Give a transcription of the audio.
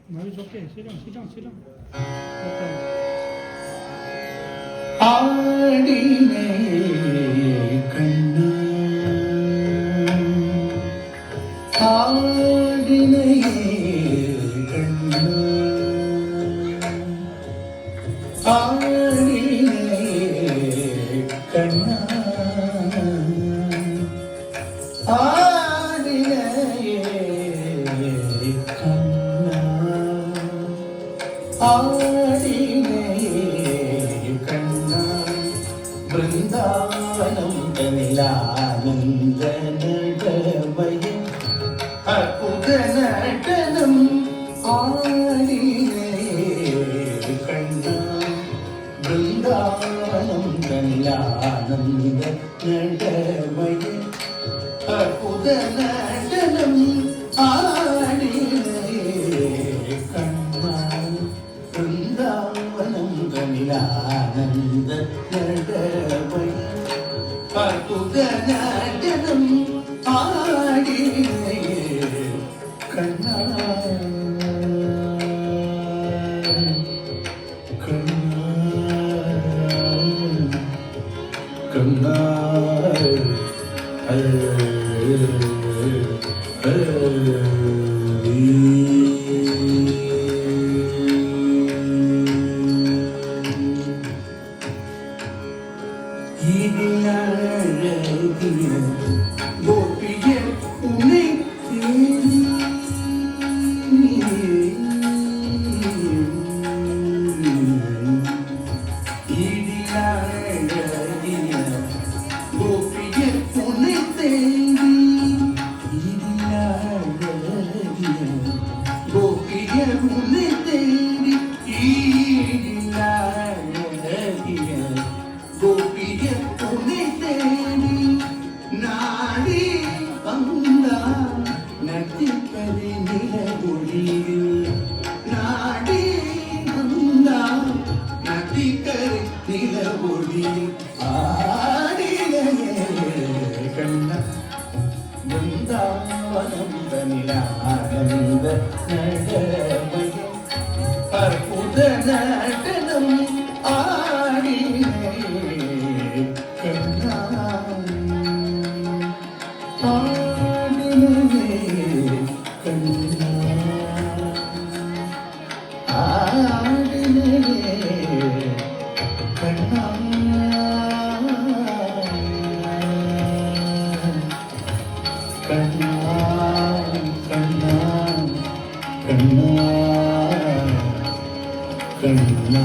No, it's okay. Sit down, sit down, sit down. Okay. ஆடினே கண்ணா ஆடினே கண்ணா ஆடினே கண்ணா ஆடினே கண்ணா ஆடினே கண்ணா பிருந்தாவனம் தனிலானந்த நடமயம் அற்புத நடனம் ஆடினே கண்ணா பிருந்தாவனம் தனிலானந்த நடமயம் அற்புத நடனம் ஆடினே கண்ணா பிருந்தாவனம் தனிலானந்த நடமயம் அற்புத நடனம் ஆடினே கண்ணா கண்ணா கண்ணா கோபியர் உன்னை கோபியர் உன்னை தேடி கோபியர் உன்னை தேடி கோபியர் உன்னை தேடி நாடி வந்தா நட்டிப்பது நிலவொழியில் நாடி வந்தா நட்டிக்கரை நிலவொழியில் ஆடினே கண்ணா பிருந்தாவனம் தனிலானந்த நடமயம் அற்புத நடனம் ஆடினே கண்ணா ஆடினே கண்ணா ஆடினே கண்ணா கண்ணா கண்ணா கண்ணா கண்ணா